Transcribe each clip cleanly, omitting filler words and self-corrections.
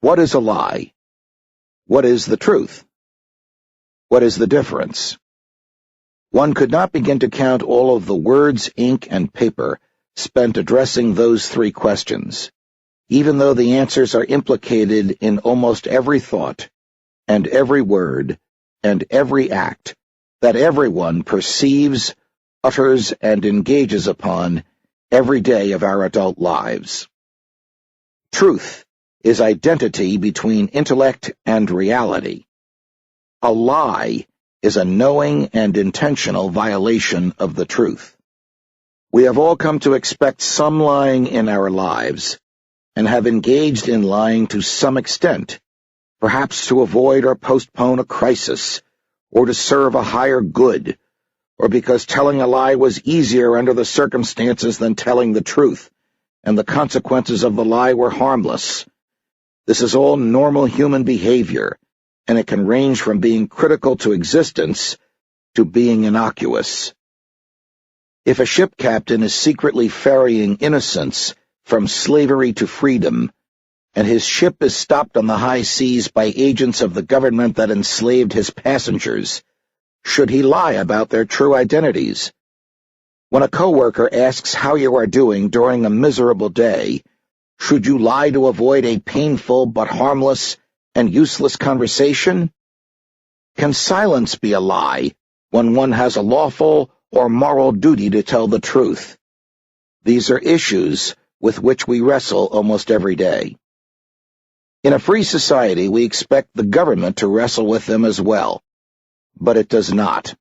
What is a lie? What is the truth? What is the difference? One could not begin to count all of the words, ink, and paper spent addressing those three questions, even though the answers are implicated in almost every thought, and every word, and every act that everyone perceives, utters, and engages upon every day of our adult lives. Truth is identity between intellect and reality. A lie is a knowing and intentional violation of the truth. We have all come to expect some lying in our lives, and have engaged in lying to some extent, perhaps to avoid or postpone a crisis, or to serve a higher good, or because telling a lie was easier under the circumstances than telling the truth, and the consequences of the lie were harmless. This is all normal human behavior, and it can range from being critical to existence to being innocuous. If a ship captain is secretly ferrying innocents from slavery to freedom, and his ship is stopped on the high seas by agents of the government that enslaved his passengers, should he lie about their true identities? When a coworker asks how you are doing during a miserable day, should you lie to avoid a painful but harmless and useless conversation? Can silence be a lie when one has a lawful or moral duty to tell the truth? These are issues with which we wrestle almost every day. In a free society, we expect the government to wrestle with them as well, but it does not.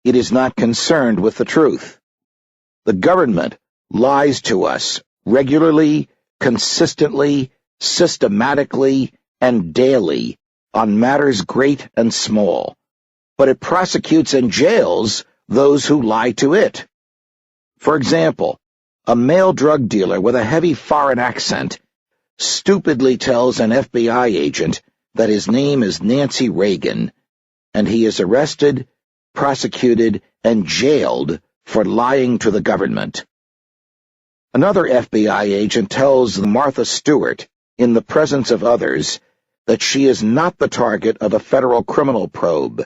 It is not concerned with the truth. The government lies to us regularly, consistently, systematically, and daily on matters great and small, but it prosecutes and jails those who lie to it. For example, a male drug dealer with a heavy foreign accent stupidly tells an FBI agent that his name is Nancy Reagan, and he is arrested, prosecuted, and jailed for lying to the government. Another FBI agent tells Martha Stewart, in the presence of others, that she is not the target of a federal criminal probe,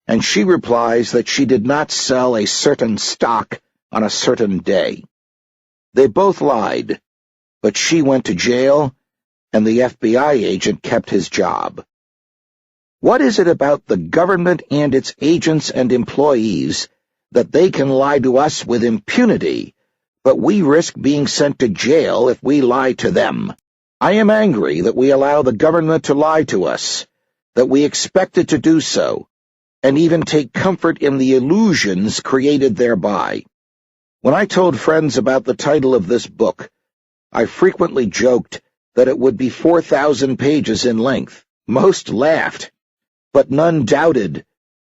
and she replies that she did not sell a certain stock on a certain day. They both lied, but she went to jail, and the FBI agent kept his job. What is it about the government and its agents and employees that they can lie to us with impunity, but we risk being sent to jail if we lie to them? I am angry that we allow the government to lie to us, that we expect it to do so, and even take comfort in the illusions created thereby. When I told friends about the title of this book, I frequently joked that it would be 4,000 pages in length. Most laughed, but none doubted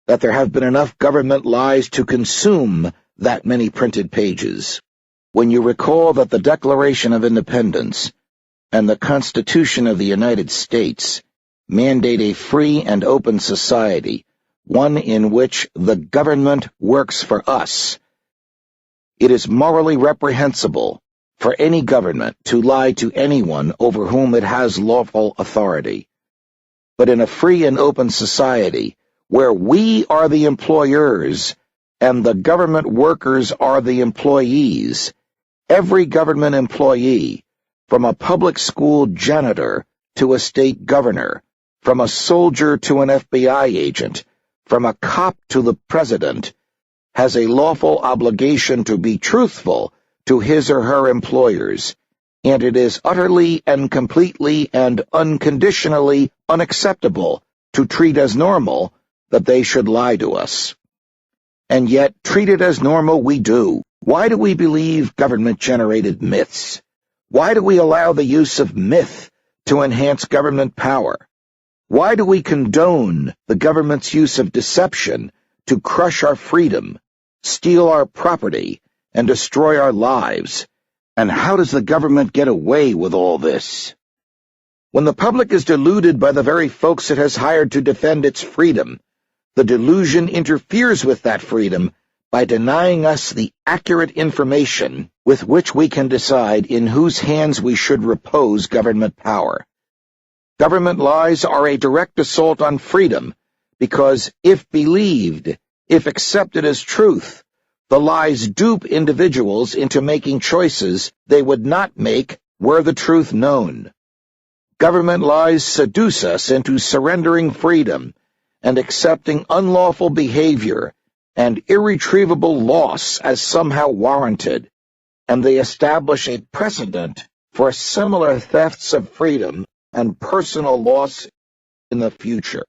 that there have been enough government lies to consume that many printed pages. When you recall that the Declaration of Independence and the Constitution of the United States mandate a free and open society, one in which the government works for us, it is morally reprehensible for any government to lie to anyone over whom it has lawful authority. But in a free and open society, where we are the employers and the government workers are the employees, every government employee, from a public school janitor to a state governor, from a soldier to an FBI agent, from a cop to the president, has a lawful obligation to be truthful to his or her employers, and it is utterly and completely and unconditionally unacceptable to treat as normal that they should lie to us. And yet, treat it as normal we do. Why do we believe government-generated myths? Why do we allow the use of myth to enhance government power? Why do we condone the government's use of deception to crush our freedom, steal our property, and destroy our lives? And how does the government get away with all this? When the public is deluded by the very folks it has hired to defend its freedom, the delusion interferes with that freedom by denying us the accurate information with which we can decide in whose hands we should repose government power. Government lies are a direct assault on freedom because, if believed, if accepted as truth, the lies dupe individuals into making choices they would not make were the truth known. Government lies seduce us into surrendering freedom and accepting unlawful behavior and irretrievable loss as somehow warranted, and they establish a precedent for similar thefts of freedom and personal loss in the future.